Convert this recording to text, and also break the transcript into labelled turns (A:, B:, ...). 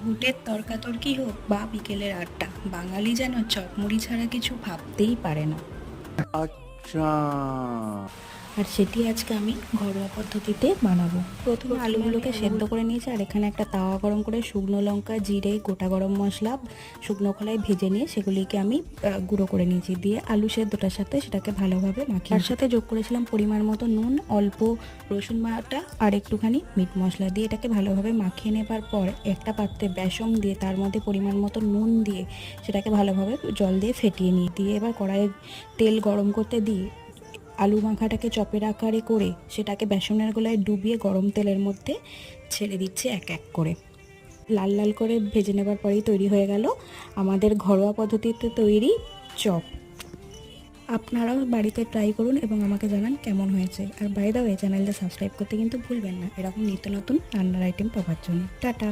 A: ভোটের তর্কাতর্কি হোক বা বিকেলের আড্ডা, বাঙালি যেন চপ মুড়ি ছাড়া কিছু ভাবতেই পারে না।
B: আচ্ছা।
A: আর সেটি আজকে আমি ঘরোয়া পদ্ধতিতে বানাবো। প্রথমে আলুগুলোকে সেদ্ধ করে নিয়েছি, আর এখানে একটা তাওয়া গরম করে শুকনো লঙ্কা, জিরে, গোটা গরম মশলা, শুকনো খোলায় ভেজে নিয়ে সেগুলিকে আমি গুঁড়ো করে নিয়েছি। দিয়ে আলু সেদ্ধটার সাথে সেটাকে ভালোভাবে মাখিয়ে, তার সাথে যোগ করেছিলাম পরিমাণ মতো নুন, অল্প রসুন বাটা আর একটুখানি মিট মশলা দিয়ে এটাকে ভালোভাবে মাখিয়ে নেবার পর একটা পাত্রে বেসন দিয়ে তার মধ্যে পরিমাণ মতো নুন দিয়ে সেটাকে ভালোভাবে জল দিয়ে ফেটিয়ে নিয়ে দিয়ে এবার কড়াইয়ে তেল গরম করতে দিয়ে আলু মাখাটাকে চপের আকারে করে সেটাকে বেসনের গোলায় ডুবিয়ে গরম তেলের মধ্যে ছেড়ে দিচ্ছে এক এক করে। লাল লাল করে ভেজে নেবার পরেই তৈরি হয়ে গেল আমাদের ঘরোয়া পদ্ধতিতে তৈরি চপ। আপনারাও বাড়িতে ট্রাই করুন এবং আমাকে জানান কেমন হয়েছে। আর বাই দ্য ওয়ে, চ্যানেলটা সাবস্ক্রাইব করতে কিন্তু ভুলবেন না এরকম নিত্য নতুন রান্নার আইটেম পাওয়ার জন্য। টাটা।